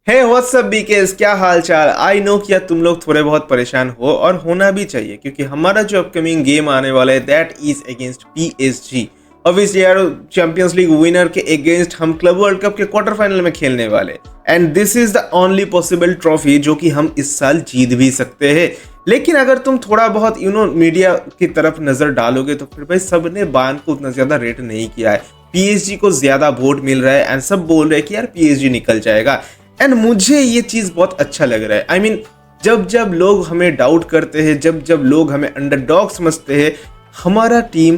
हे WhatsApp बीकेस, क्या हाल चाल। I know कि यार तुम लोग थोड़े बहुत परेशान हो और होना भी चाहिए क्योंकि हमारा जो अपकमिंग गेम आने वाला है that is against PSG. Obviously यार चैंपियंस लीग विनर के अगेंस्ट हम क्लब वर्ल्ड कप के क्वार्टर फाइनल में खेलने वाले and this is the only possible trophy जो कि हम इस साल जीत भी सकते हैं। लेकिन अगर तुम थोड़ा बहुत मीडिया की तरफ नजर डालोगे तो फिर भाई सबने बायर्न को उतना ज्यादा रेट नहीं किया है। पीएसजी को ज्यादा वोट मिल रहा है एंड सब बोल रहे हैं कि यार पीएसजी निकल जाएगा एंड मुझे ये चीज बहुत अच्छा लग रहा है। आई मीन जब जब लोग हमें डाउट करते हैं, जब जब लोग हमें अंडरडॉग समझते हैं, हमारा टीम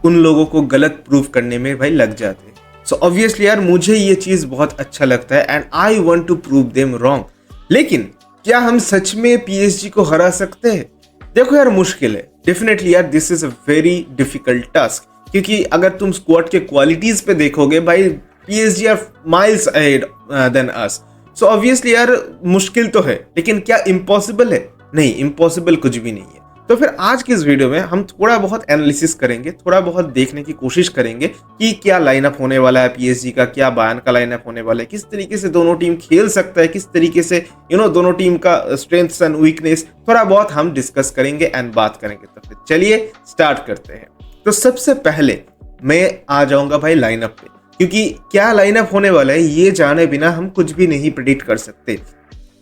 उन लोगों को गलत प्रूफ करने में भाई लग जाते हैं। सो ऑब्वियसली यार मुझे ये चीज बहुत अच्छा लगता है and I want to prove them wrong. लेकिन क्या हम सच में पीएसजी को हरा सकते हैं? देखो यार मुश्किल है डेफिनेटली यार, this is a very difficult task क्योंकि अगर तुम स्क्वाड के क्वालिटीज पे देखोगे भाई PSG are miles ahead than us. So obviously यार मुश्किल तो है, लेकिन क्या इम्पॉसिबल है? नहीं, इम्पॉसिबल कुछ भी नहीं है। तो फिर आज की इस वीडियो में हम थोड़ा बहुत एनालिसिस करेंगे, थोड़ा बहुत देखने की कोशिश करेंगे कि क्या लाइनअप होने वाला है पीएसजी का, क्या बायर्न का लाइनअप होने वाला है, किस तरीके से दोनों टीम खेल सकता है, किस तरीके से दोनों टीम का स्ट्रेंथ्स एंड वीकनेस थोड़ा बहुत हम डिस्कस करेंगे एंड बात करेंगे। तो फिर चलिए स्टार्ट करते हैं। तो सबसे पहले मैं आ जाऊंगा भाई लाइनअप पे, क्योंकि क्या लाइनअप होने वाला है ये जाने बिना हम कुछ भी नहीं प्रेडिक्ट कर सकते।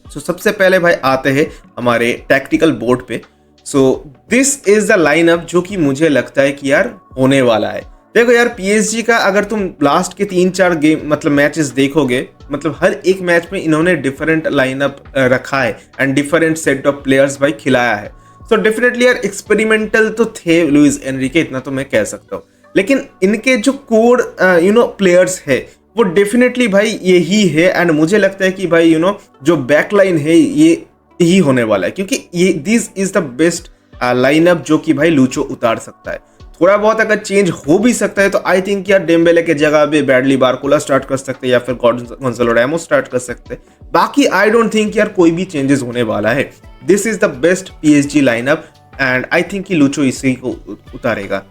सो सबसे पहले भाई आते हैं हमारे टैक्टिकल बोर्ड पे। सो दिस इज द लाइनअप जो कि मुझे लगता है कि यार होने वाला है। देखो यार पीएसजी का अगर तुम लास्ट के 3-4 गेम मतलब मैचेस देखोगे, मतलब हर एक मैच में इन्होंने डिफरेंट लाइनअप रखा है and different set of players भाई खिलाया है। सो डेफिनेटली यार एक्सपेरिमेंटल तो थे लुइस एनरिके, इतना तो मैं कह सकता हूँ। लेकिन इनके जो कोर प्लेयर्स है वो डेफिनेटली भाई यही है एंड मुझे लगता है कि भाई जो बैकलाइन है ये ही होने वाला है, क्योंकि ये this is the best lineup जो कि भाई लूचो उतार सकता है। थोड़ा बहुत अगर चेंज हो भी सकता है तो आई थिंक यार डेम्बेले के जगह पे ब्रैडली बारकोला स्टार्ट कर सकते हैं या फिर गोंजालो रैमोस स्टार्ट कर सकते हैं। बाकी आई डोंट थिंक यार कोई भी चेंजेस होने वाला है। This is the best PSG lineup and I think कि लूचो इसी को उतारेगा।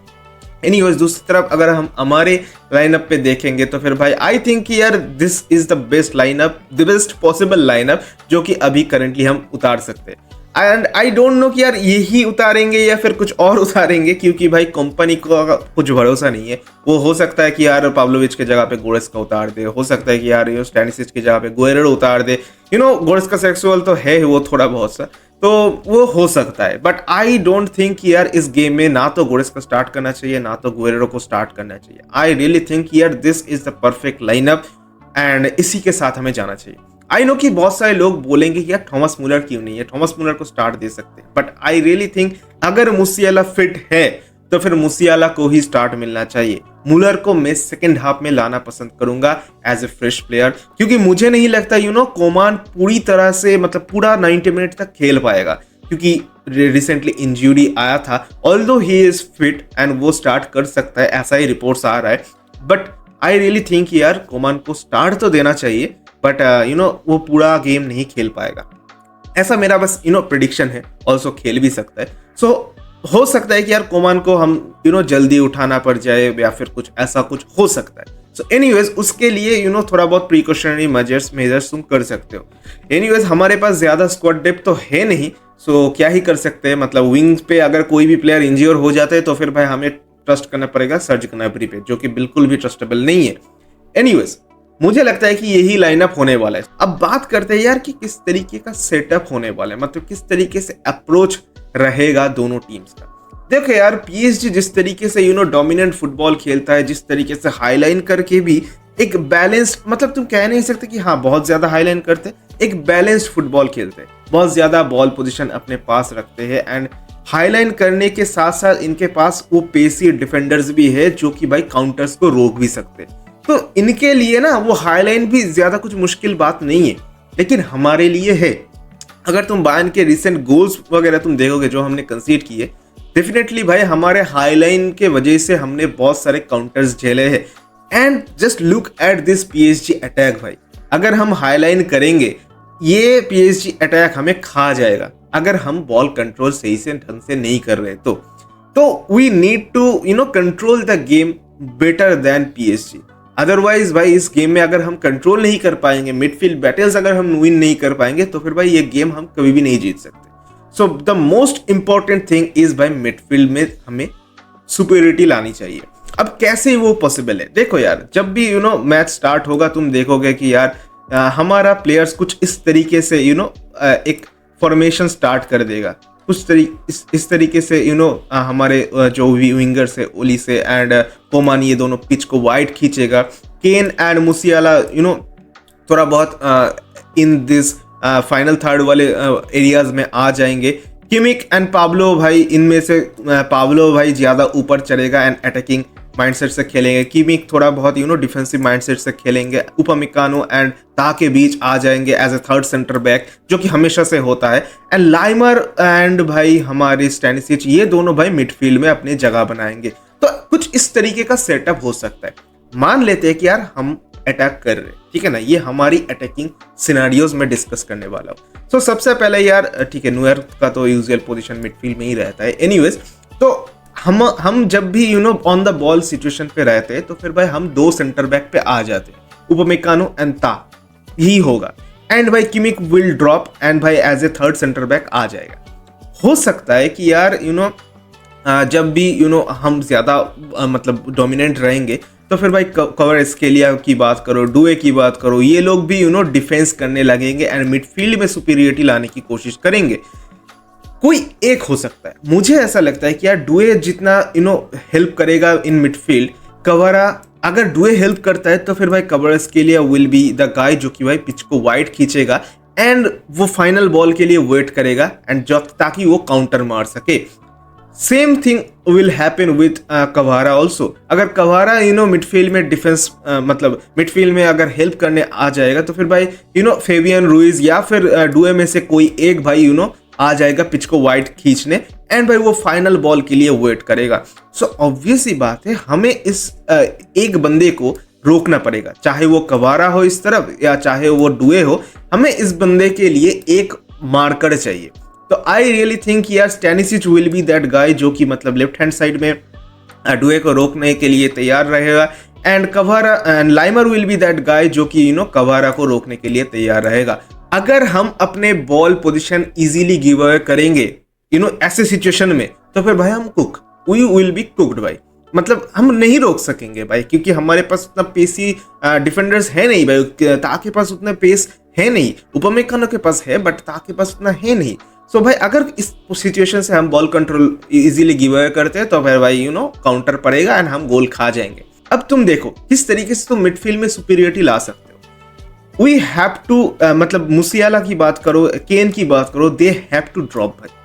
एनीवेज दूसरी तरफ अगर हम हमारे लाइनअप पे देखेंगे तो फिर भाई आई थिंक कि यार this is the best lineup, the best possible lineup जो कि अभी करंटली हम उतार सकते हैं। एंड आई डोंट नो कि यार यही उतारेंगे या फिर कुछ और उतारेंगे, क्योंकि भाई कंपनी को कुछ भरोसा नहीं है। वो हो सकता है कि यार पाव्लोविच के जगह पे गोरेस्का उतार दे, हो सकता है कि यार स्टैनिसिच की जगह पे गुएरेरो उतार दे। गोरेस्का सेक्सुअल तो है वो थोड़ा बहुत सा, तो वो हो सकता है। बट आई डोंट थिंक कि यार इस गेम में ना तो गोरेस्का स्टार्ट करना चाहिए ना तो गुएरेरो को स्टार्ट करना चाहिए। आई रियली थिंक यार this is the perfect lineup and इसी के साथ हमें जाना चाहिए। आई नो कि बहुत सारे लोग बोलेंगे कि यार थॉमस मुलर क्यों नहीं है, थॉमस मुलर को स्टार्ट दे सकते हैं। बट आई रियली थिंक अगर मुसियाला फिट है तो फिर मुसियाला को ही स्टार्ट मिलना चाहिए। मुलर को मैं सेकंड हाफ में लाना पसंद करूंगा एज ए फ्रेश प्लेयर, क्योंकि मुझे नहीं लगता कोमान पूरी तरह से मतलब पूरा 90 मिनट तक खेल पाएगा, क्योंकि रिसेंटली इंजरी आया था। Although he is fit and वो स्टार्ट कर सकता है, ऐसा ही रिपोर्ट्स आ रहा है। बट आई रियली थिंक यार कोमान को स्टार्ट तो देना चाहिए, बट वो पूरा गेम नहीं खेल पाएगा, ऐसा मेरा बस प्रिडिक्शन है। ऑल्सो खेल भी सकता है। सो हो सकता है कि यार कोमान को हम जल्दी उठाना पड़ जाए या फिर कुछ ऐसा कुछ हो सकता है। सो एनीवेज उसके लिए थोड़ा बहुत प्रिकॉशनरी मेजर्स तुम कर सकते हो। एनीवेज हमारे पास ज्यादा स्क्वाड डेप्थ तो है नहीं, सो क्या ही कर सकते हैं। मतलब विंग्स पे अगर कोई भी प्लेयर इंज्योर हो जाते हैं तो फिर भाई हमें ट्रस्ट करना पड़ेगा सर्ज ग्नैब्री पे, जो कि बिल्कुल भी ट्रस्टेबल नहीं है। एनीवेज मुझे लगता है कि यही लाइनअप होने वाला है। अब बात करते हैं यार कि किस तरीके का सेटअप होने वाला है, मतलब किस तरीके से अप्रोच रहेगा दोनों टीम्स का। देखो यार पीएसजी जिस तरीके से डोमिनेंट फुटबॉल खेलता है, जिस तरीके से हाईलाइन करके भी एक बैलेंस्ड, मतलब तुम कह नहीं सकते कि हाँ बहुत ज्यादा हाईलाइन करते, एक बैलेंस्ड फुटबॉल खेलते हैं, बहुत ज्यादा बॉल पोजीशन अपने पास रखते हैं एंड हाईलाइन करने के साथ साथ इनके पास वो पेसी डिफेंडर्स भी है जो कि भाई काउंटर्स को रोक भी सकते हैं। तो इनके लिए ना वो हाईलाइन भी ज्यादा कुछ मुश्किल बात नहीं है, लेकिन हमारे लिए है। अगर तुम बायर्न के रिसेंट गोल्स वगैरह तुम देखोगे जो हमने कंसीड किए, डेफिनेटली भाई हमारे हाईलाइन के वजह से हमने बहुत सारे काउंटर्स झेले हैं। And just look at this PSG attack भाई, अगर हम हाईलाइन करेंगे ये पीएसजी अटैक हमें खा जाएगा अगर हम बॉल कंट्रोल सही से ढंग से नहीं कर रहे तो we need to control the game better than PSG. Otherwise भाई इस गेम में अगर हम कंट्रोल नहीं कर पाएंगे, मिडफील्ड बैटल्स अगर हम विन नहीं कर पाएंगे, तो फिर भाई ये गेम हम कभी भी नहीं जीत सकते। So the most important thing is भाई मिडफील्ड में हमें सुपीरियरिटी लानी चाहिए। अब कैसे वो पॉसिबल है? देखो यार, जब भी मैच स्टार्ट होगा तुम देखोगे कि यार हमारा प्लेयर्स कुछ इस तरीके से एक फॉर्मेशन स्टार्ट कर देगा, कुछ इस तरीके से हमारे जो भी विंगर्स है ओली से एंड कोमान, ये दोनों पिच को वाइड खींचेगा। केन एंड मुसियाला थोड़ा बहुत इन दिस फाइनल थर्ड वाले एरियाज में आ जाएंगे। किमिक एंड पाब्लो भाई, इनमें से पाब्लो भाई ज्यादा ऊपर चलेगा एंड अटैकिंग माइंडसेट से खेलेंगे। किमिक थोड़ा बहुत डिफेंसिव माइंडसेट से खेलेंगे। उपमिकानो एंड ता के बीच आ जाएंगे as a third centre back, जो कि हमेशा से होता है। एंड लाइमर एंड भाई हमारे स्टैनिसिच, ये दोनों भाई मिडफील्ड में अपनी जगह बनाएंगे। तो कुछ इस तरीके का सेटअप हो सकता है। मान लेते हैं कि यार हम अटैक कर रहे, ठीक है ना, ये हमारी अटैकिंग सिनेरियोज में डिस्कस करने वाला हूँ। तो सबसे पहले यार ठीक है, न्यूयर का तो यूजुअल पोजीशन मिडफील्ड में ही रहता है। एनीवेज, तो हम जब भी ऑन द बॉल सिचुएशन पे रहते हैं, तो फिर भाई हम दो सेंटर बैक पे आ जाते हैं, उपमेकानो एंड ता ही होगा। एंड भाई किमिक विल ड्रॉप एंड भाई as a third centre back आ जाएगा। हो सकता है कि यार जब भी हम ज्यादा मतलब डोमिनेंट रहेंगे, तो फिर भाई कवरस्केलिया की बात करो, डुए की बात करो, ये लोग भी डिफेंस करने लगेंगे एंड मिडफील्ड में सुपीरियरिटी लाने की कोशिश करेंगे। कोई एक हो सकता है, मुझे ऐसा लगता है कि यार डुए जितना हेल्प करेगा इन मिडफील्ड, कवरा अगर डुए हेल्प करता है तो फिर भाई कवरस्केलिया विल बी द गाय जो कि भाई पिच को वाइड खींचेगा एंड वो फाइनल बॉल के लिए वेट करेगा एंड ताकि वो काउंटर मार सके। Same thing will happen with Kvara also. अगर कवारा मिडफील्ड में डिफेंस मतलब मिडफील्ड में अगर हेल्प करने आ जाएगा, तो फिर भाई फेबियन रुइज या फिर डुए में से कोई एक भाई आ जाएगा पिच को वाइड खींचने एंड भाई वो फाइनल बॉल के लिए वेट करेगा। सो ऑब्वियस ही बात है, हमें इस एक बंदे को रोकना पड़ेगा, चाहे वो कवारा हो इस तरफ या चाहे वो डुए हो, हमें इस बंदे के लिए एक मार्कर चाहिए। तो आई रियली थिंक यार Stanisic will be that guy जो कि मतलब लेफ्ट हैंड साइड में डुए को रोकने के लिए तैयार रहेगा and Kvara and Laimer will be that guy जो कि कवारा को रोकने के लिए तैयार रहेगा। अगर हम अपने ball position easily give away करेंगे ऐसे सिचुएशन में, तो फिर भाई हम वी विल बी कुक्ड भाई, मतलब हम नहीं रोक सकेंगे भाई, क्योंकि हमारे पास उतना पेसी डिफेंडर्स है नहीं भाई। ता के पास उतना पेस है नहीं, उपमेकानो के पास है बट ता के पास उतना है नहीं। सो भाई अगर इस सिचुएशन से हम ball control easily give away करते हैं, तो फिर भाई काउंटर पड़ेगा एंड हम गोल खा जाएंगे। अब तुम देखो किस तरीके से तुम मिडफील्ड में सुपीरियरिटी ला सकते हो। वी हैव टू मतलब मुसियाला की बात करो, केन की बात करो, दे हैव टू ड्रॉप भाई,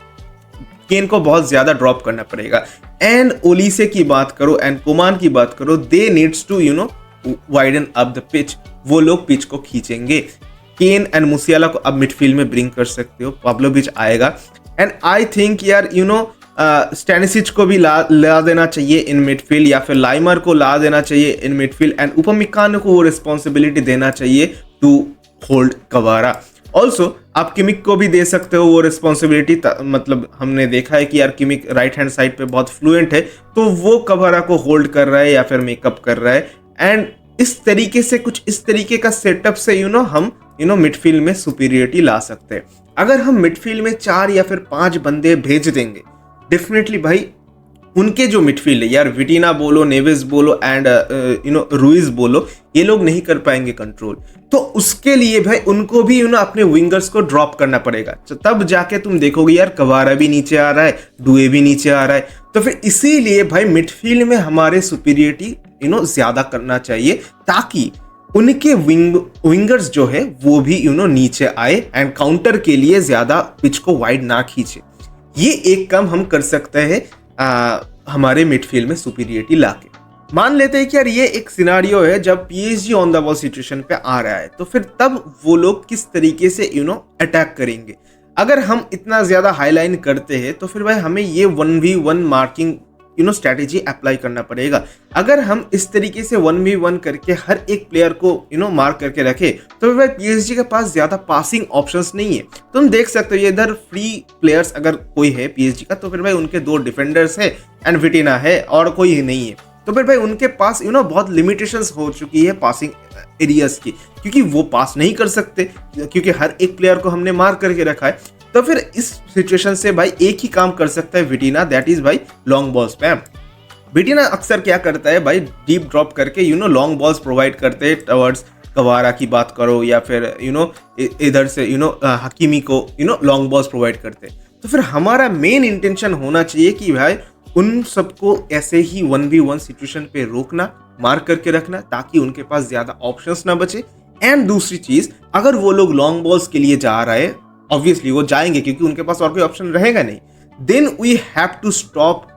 केन को बहुत ज्यादा ड्रॉप करना पड़ेगा। एंड ओलिसे की बात करो एंड कोमान की बात करो, they needs to widen up the pitch, वो लोग पिच को खींचेंगे। केन एंड मुसियाला को अब मिडफील्ड में ब्रिंग कर सकते हो, पाब्लोविच आएगा एंड आई थिंक यार स्टैनिसिच को भी ला देना चाहिए इन मिडफील्ड, या फिर लाइमर को ला देना चाहिए इन मिडफील्ड एंड उपमिकानो को वो रिस्पॉन्सिबिलिटी देना चाहिए टू होल्ड कवारा। ऑल्सो आप किमिक को भी दे सकते हो वो रिस्पॉन्सिबिलिटी, मतलब हमने देखा है कि यार किमिक राइट हैंड साइड पे बहुत फ्लुएंट है, तो वो कवारा को होल्ड कर रहा है या फिर मेकअप कर रहा है एंड इस तरीके से कुछ इस तरीके का सेटअप से हम मिडफील्ड में सुपीरियरिटी ला सकते हैं। अगर हम मिडफील्ड में 4 या फिर 5 बंदे भेज देंगे, डेफिनेटली भाई उनके जो मिडफील्ड है यार, विटिना बोलो, नेविस बोलो एंड रुइज बोलो, ये लोग नहीं कर पाएंगे कंट्रोल। तो उसके लिए भाई उनको भी अपने विंगर्स को ड्रॉप करना पड़ेगा, तो तब जाके तुम देखोगे यार कवारा भी नीचे आ रहा है, डुए भी नीचे आ रहा है। तो फिर इसीलिए भाई मिडफील्ड में हमारे सुपीरियरिटी ज्यादा करना चाहिए, ताकि उनके विंगर्स जो है वो भी नीचे आए एंड काउंटर के लिए ज्यादा पिच को वाइड ना खींचे। ये एक काम हम कर सकते हैं हमारे मिडफील्ड में सुपीरियरिटी लाके। मान लेते हैं कि यार ये एक सिनारियो है जब PSG on the ball situation पे आ रहा है, तो फिर तब वो लोग किस तरीके से अटैक करेंगे। अगर हम इतना ज्यादा हाईलाइन करते हैं, तो फिर भाई हमें ये 1v1 मार्किंग स्ट्रैटेजी अप्लाई करना पड़ेगा। अगर हम इस तरीके से 1v1 करके हर एक प्लेयर को मार्क करके रखे, तो भाई पीएसजी के पास ज्यादा पासिंग ऑप्शंस नहीं है। तुम देख सकते हो ये इधर फ्री प्लेयर्स अगर कोई है पीएसजी का, तो फिर भाई उनके 2 डिफेंडर्स है एंड विटिना है और कोई नहीं है। तो फिर भाई उनके पास बहुत लिमिटेशंस हो चुकी है पासिंग एरियाज की, क्योंकि वो पास नहीं कर सकते, क्योंकि हर एक प्लेयर को हमने मार करके रखा है। तो फिर इस सिचुएशन से भाई एक ही काम कर सकता है विटिना, दैट इज भाई लॉन्ग बॉल स्पैम। विटिना अक्सर क्या करता है भाई, डीप ड्रॉप करके लॉन्ग बॉल्स प्रोवाइड करते हैं टवर्ड्स कवारा की बात करो, या फिर इधर से हकीमी को लॉन्ग बॉल्स प्रोवाइड करते हैं। तो फिर हमारा मेन इंटेंशन होना चाहिए कि भाई उन सबको ऐसे ही 1v1 सिचुएशन पे रोकना, मार करके रखना, ताकि उनके पास ज्यादा ऑप्शंस ना बचे। एंड दूसरी चीज, अगर वो लोग लॉन्ग बॉल्स के लिए जा रहे हैं, ऑब्वियसली वो जाएंगे क्योंकि उनके पास और कोई ऑप्शन रहेगा नहीं, then we have to stop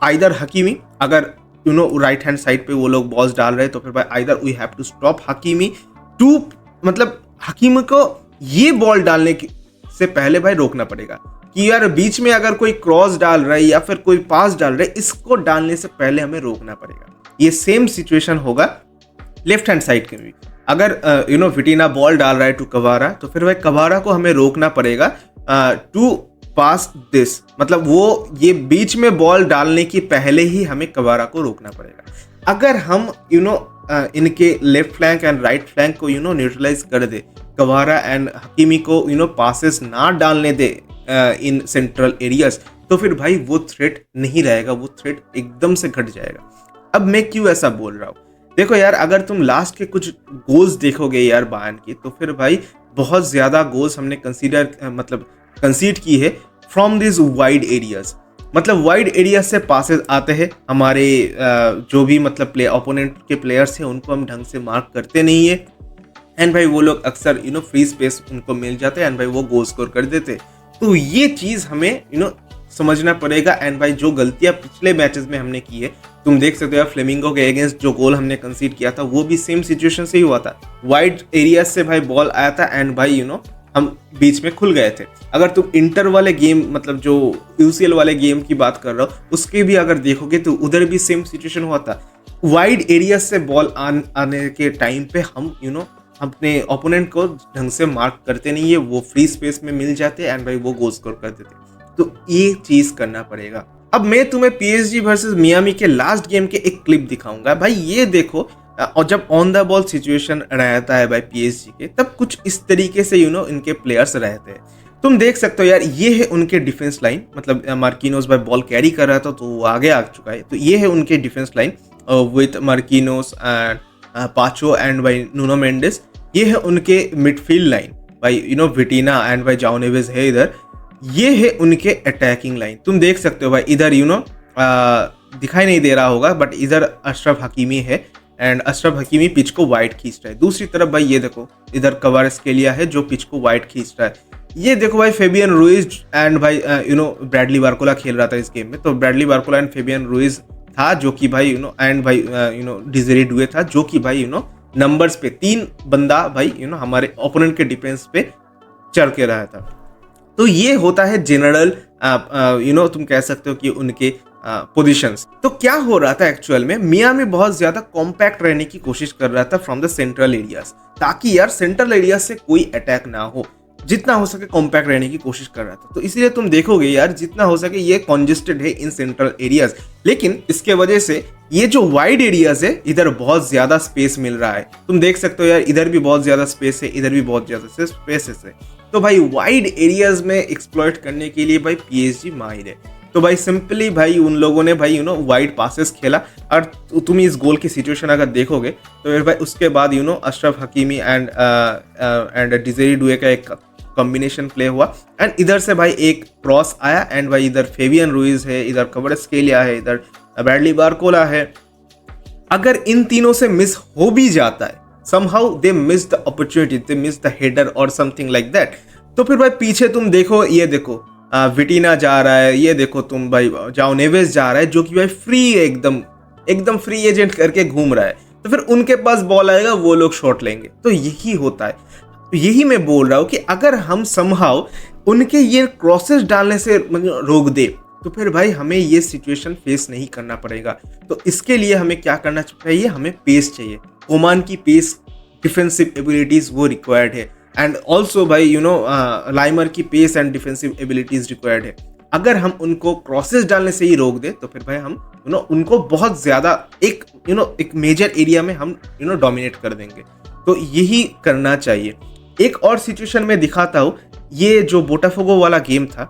either Hakimi. अगर राइट हैंड साइड पे वो लोग बॉल्स डाल रहे हैं तो फिर भाई either we have to stop Hakimi to, मतलब हकीमी को ये बॉल डालने से पहले भाई रोकना पड़ेगा कि यार बीच में अगर कोई क्रॉस डाल रहा है या फिर कोई पास डाल रहा है, इसको डालने से पहले हमें रोकना पड़ेगा। ये सेम सिचुएशन होगा लेफ्ट हैंड साइड के भी। अगर विटिना बॉल डाल रहा है टू कवारा, तो फिर भाई कवारा को हमें रोकना पड़ेगा टू पास दिस, मतलब वो ये बीच में बॉल डालने की पहले ही हमें कवारा को रोकना पड़ेगा। अगर हम इनके left flank and right flank को न्यूट्रलाइज कर दे, कवारा एंड हकीमी को पासेस ना डालने दे इन सेंट्रल एरियाज, तो फिर भाई वो थ्रेट नहीं रहेगा, वो थ्रेट एकदम से घट जाएगा। अब मैं क्यों ऐसा बोल रहा हूँ, देखो यार, अगर तुम लास्ट के कुछ गोल्स देखोगे यार बायर्न की, तो फिर भाई बहुत ज्यादा गोल्स हमने कंसीड की है फ्रॉम दिस वाइड एरियाज। मतलब वाइड एरिया से पासेस आते हैं, हमारे जो भी मतलब ओपोनेंट के प्लेयर्स हैं उनको हम ढंग से मार्क करते नहीं है, एंड भाई वो लोग अक्सर फ्री स्पेस उनको मिल जाते हैं एंड भाई वो गोल स्कोर कर देते। तो ये चीज हमें समझना पड़ेगा। एंड भाई जो गलतियां पिछले मैचेस में हमने की है, तुम देख सकते हो फ्लेमिंगो के अगेंस्ट जो गोल हमने कंसीड किया था वो भी सेम सिचुएशन से ही हुआ था। वाइड एरिया से भाई बॉल आया था एंड भाई हम बीच में खुल गए थे। अगर तुम इंटर वाले गेम, मतलब जो यूसीएल वाले गेम की बात कर रहा हो, उसके भी अगर देखोगे तो उधर भी सेम सिचुएशन हुआ था। वाइड एरिया से बॉल आने के टाइम पे हम अपने ओपोनेंट को ढंग से मार्क करते नहीं है, वो फ्री स्पेस में मिल जाते एंड भाई वो गोल स्कोर कर देते। तो ये चीज करना पड़ेगा। अब मैं तुम्हें पीएसजी वर्सेस मियामी के लास्ट गेम के एक क्लिप दिखाऊंगा भाई, ये देखो। और जब ऑन द बॉल सिचुएशन रहता है भाई पीएसजी के, तब कुछ इस तरीके से इनके प्लेयर्स रहते हैं। तुम देख सकते हो यार, ये है उनके डिफेंस लाइन, मतलब मार्किनोस भाई बॉल कैरी कर रहा था तो वो आगे आ चुका है। तो ये है उनके defence line with Marquinhos and Pacho and भाई नूनो मेंडिस। ये है उनके मिडफील्ड लाइन भाई, विटिना एंड भाई जाओ नेवेस है इधर। ये है उनके अटैकिंग लाइन। तुम देख सकते हो भाई इधर दिखाई नहीं दे रहा होगा, बट इधर अशरफ हकीमी है एंड अशरफ हकीमी पिच को वाइड खींच रहा है। दूसरी तरफ भाई ये देखो, इधर क्वारात्स्केलिया है जो पिच को वाइड खींच रहा है। ये देखो भाई फेबियन रुइज एंड भाई ब्रैडली बारकोला खेल रहा था इस गेम में। तो Bradley Barcola and Fabian Ruiz था जो कि भाई एंड भाई डिजेरी डुए था, जो कि भाई नंबर्स पे 3 बंदा भाई हमारे ओपोनेंट के डिफेंस पे चढ़ के रहा था। तो ये होता है जनरल तुम कह सकते हो कि उनके पोजीशंस। तो क्या हो रहा था एक्चुअल में, मियामी बहुत ज्यादा कॉम्पैक्ट रहने की कोशिश कर रहा था फ्रॉम द सेंट्रल एरियाज, ताकि यार सेंट्रल एरिया से कोई अटैक ना हो, जितना हो सके कॉम्पैक्ट रहने की कोशिश कर रहा था। तो इसलिए तुम देखोगे यार, जितना हो सके ये कॉन्जेस्टेड है इन सेंट्रल एरियाज, लेकिन इसके वजह से ये जो वाइड एरियाज है इधर बहुत ज्यादा स्पेस मिल रहा है। तुम देख सकते हो यार, इधर भी बहुत ज्यादा स्पेस है, इधर भी बहुत ज्यादा स्पेसेस है। तो भाई वाइड एरियाज में एक्सप्लॉइट करने के लिए भाई पीएसजी माहिर है। तो भाई सिंपली भाई उन लोगों ने भाई वाइड पासेस खेला। और तुम इस गोल की सिचुएशन अगर देखोगे तो फिर भाई उसके बाद अशरफ हकीमी एंड डिजेरी डुए का एक कॉम्बिनेशन प्ले हुआ एंड इधर से भाई एक क्रॉस आया एंड भाई इधर फेबियन रुइज है, इधर क्वारात्स्केलिया है, इधर ब्रैडली बारकोला है। अगर इन तीनों से मिस हो भी जाता है, somehow they miss the opportunity, they miss the header or something like that, तो फिर भाई पीछे तुम देखो, ये देखो विटिना जा रहा है, ये देखो तुम भाई जाओ नेवेस जा रहा है, जो कि भाई फ्री है, एकदम फ्री एजेंट करके घूम रहा है। तो फिर उनके पास बॉल आएगा, वो लोग शॉट लेंगे। तो यही होता है। तो यही मैं बोल रहा हूँ कि अगर हम somehow उनके ये क्रॉसेस डालने से रोक दे, तो फिर भाई हमें ये सिचुएशन फेस नहीं करना पड़ेगा। तो इसके लिए हमें क्या करना चाहिए, हमें पेस चाहिए। कोमान की पेस, डिफेंसिव एबिलिटीज वो रिक्वायर्ड है, एंड ऑल्सो भाई लाइमर की pace and defensive abilities required है। अगर हम उनको क्रॉसेस डालने से ही रोक दे तो फिर भाई हम उनको बहुत ज़्यादा एक मेजर एरिया में हम डोमिनेट कर देंगे। तो यही करना चाहिए। एक और सिचुएशन में दिखाता हूँ, ये जो बोटाफोगो वाला गेम था,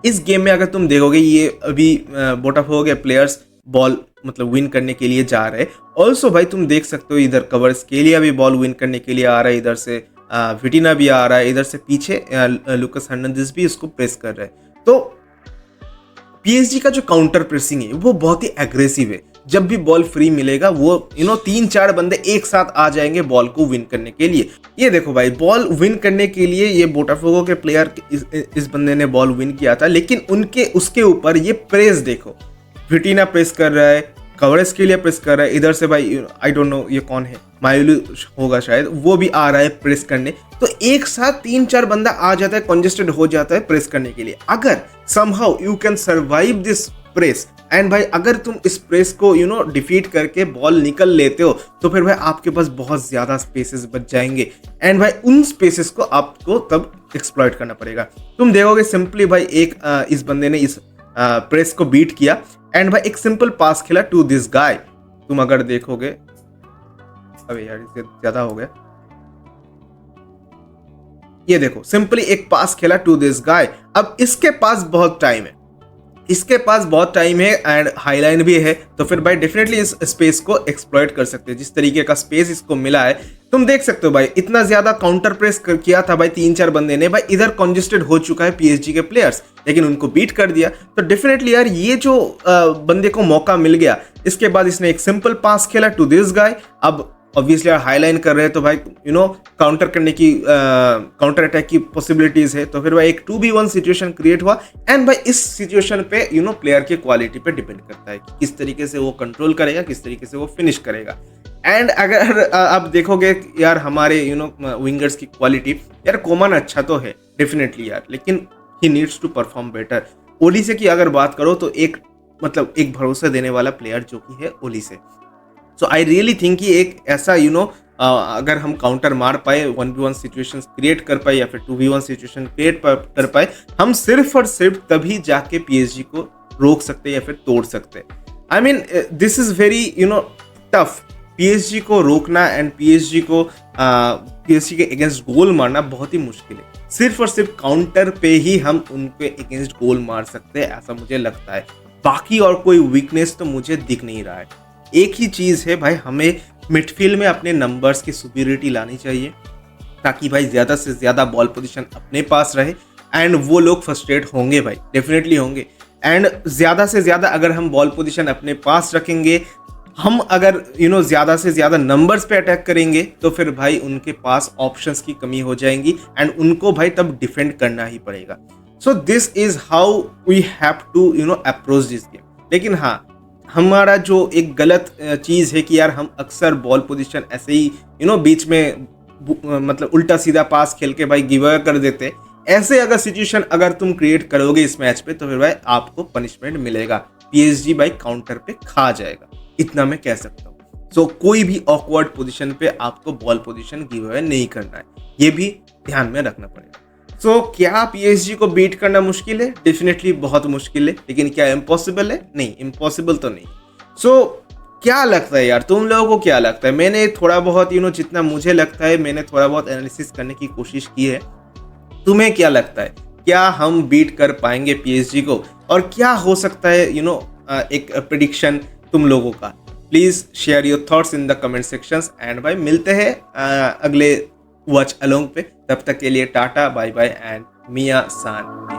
इस गेम में अगर तुम देखोगे ये अभी बोटाफोगो के प्लेयर्स बॉल मतलब विन करने के लिए जा रहे हैं। ऑल्सो भाई तुम देख सकते हो इधर कवरस्केलिया भी बॉल विन करने के लिए आ रहा है, इधर से विटिना भी आ रहा है, इधर से पीछे लुकास हर्नांडिस भी इसको प्रेस कर रहे हैं। तो पीएसजी का जो काउंटर प्रेसिंग है वो बहुत ही एग्रेसिव है। जब भी बॉल फ्री मिलेगा वो 3-4 बंदे एक साथ आ जाएंगे बॉल को विन करने के लिए। ये देखो भाई, बॉल विन करने के लिए ये बोटाफोगो के प्लेयर इस बंदे ने बॉल विन किया था, लेकिन उसके ऊपर ये प्रेस देखो, विटिना प्रेस कर रहा है, कवरस्केलिया प्रेस कर रहा है, इधर से भाई आई डोंट नो ये कौन है, मायूलू होगा शायद, वो भी आ रहा है प्रेस करने। तो एक साथ 3-4 बंदा आ जाता है, कंजेस्टेड हो जाता है प्रेस करने के लिए। अगर somehow you can survive this press and भाई अगर तुम इस प्रेस को डिफीट करके बॉल निकल लेते हो तो फिर भाई आपके पास बहुत ज्यादा स्पेसेस बच जाएंगे एंड भाई उन स्पेसेस को आपको तब एक्सप्लॉइट करना पड़ेगा। तुम देखोगे सिंपली भाई इस बंदे ने इस प्रेस को बीट किया एंड भाई एक सिंपल पास खेला टू दिस गाय। तुम अगर देखोगे, अबे यार इससे ज्यादा हो गया, ये देखो सिंपली एक पास खेला टू दिस गाय। अब इसके पास बहुत टाइम है, एंड हाईलाइन भी है, तो फिर भाई डेफिनेटली इस स्पेस को एक्सप्लॉइट कर सकते हैं। जिस तरीके का स्पेस इसको मिला है तुम देख सकते हो भाई, इतना ज्यादा काउंटर प्रेस किया था भाई 3-4 बंदे ने, भाई इधर कंजेस्टेड हो चुका है पीएसजी के प्लेयर्स, लेकिन उनको बीट कर दिया। तो डेफिनेटली यार ये जो बंदे को मौका मिल गया, इसके बाद इसने एक सिंपल पास खेला टू दिस गाय। अब ऑब्वियसली यार हाईलाइन कर रहे हैं तो भाई काउंटर करने की काउंटर अटैक की पॉसिबिलिटीज है, तो फिर भाई एक 2v1 सिचुएशन क्रिएट हुआ एंड भाई इस सिचुएशन पे प्लेयर की क्वालिटी पे डिपेंड करता है कि किस तरीके से वो कंट्रोल करेगा, किस तरीके से वो फिनिश करेगा। एंड अगर आप देखोगे यार हमारे विंगर्स की क्वालिटी, यार कोमान अच्छा तो है डेफिनेटली यार, लेकिन he needs to perform better. Olise की अगर बात करो तो एक भरोसा देने वाला प्लेयर जो कि है ओलिसे। सो आई रियली थिंक कि एक ऐसा अगर हम काउंटर मार पाए, 1v1 सिचुएशन क्रिएट कर पाए या फिर 2v1 सिचुएशन क्रिएट कर पाए, हम सिर्फ और सिर्फ तभी जाके पीएसजी को रोक सकते या फिर तोड़ सकते। I mean this is very tough. PSG को रोकना एंड पीएसजी के अगेंस्ट गोल मारना बहुत ही मुश्किल है। सिर्फ और सिर्फ काउंटर पे ही हम उनके अगेंस्ट गोल मार सकते हैं, ऐसा मुझे लगता है। बाकी और कोई वीकनेस तो मुझे दिख नहीं रहा है। एक ही चीज है भाई, हमें मिडफील्ड में अपने नंबर्स की सुपीरियरिटी लानी चाहिए ताकि भाई ज्यादा से ज्यादा बॉल पोजीशन अपने पास रहे एंड वो लोग फ्रस्ट्रेट होंगे भाई, डेफिनेटली होंगे। एंड ज्यादा से ज्यादा अगर हम बॉल पोजीशन अपने पास रखेंगे, हम अगर ज्यादा से ज्यादा नंबर्स पे अटैक करेंगे तो फिर भाई उनके पास ऑप्शंस की कमी हो जाएंगी एंड उनको भाई तब डिफेंड करना ही पड़ेगा। So this is how we have to approach this game. लेकिन हाँ, हमारा जो एक गलत चीज है कि यार हम अक्सर बॉल पोजीशन ऐसे ही बीच में मतलब उल्टा सीधा पास खेल के भाई गिव अवे कर देते। ऐसे अगर सिचुएशन अगर तुम क्रिएट करोगे इस मैच पे तो फिर भाई आपको पनिशमेंट मिलेगा, पीएसजी भाई काउंटर पे खा जाएगा, इतना मैं कह सकता हूँ। सो कोई भी ऑकवर्ड पोजीशन पे आपको बॉल पोजीशन गिव अवे नहीं करना है, ये भी ध्यान में रखना पड़ेगा। सो क्या पीएसजी को बीट करना मुश्किल है? डेफिनेटली बहुत मुश्किल है, लेकिन क्या इम्पॉसिबल है? नहीं, इम्पॉसिबल तो नहीं। सो क्या लगता है यार, तुम लोगों को क्या लगता है? मैंने थोड़ा बहुत जितना मुझे लगता है मैंने थोड़ा बहुत एनालिसिस करने की कोशिश की है। तुम्हें क्या लगता है, क्या हम बीट कर पाएंगे पीएसजी को? और क्या हो सकता है एक प्रेडिक्शन तुम लोगों का? Please share your thoughts in the comment sections and भाई मिलते हैं अगले वॉच अलोंग पे। तब तक के लिए टाटा, बाय बाय एंड मिया सान।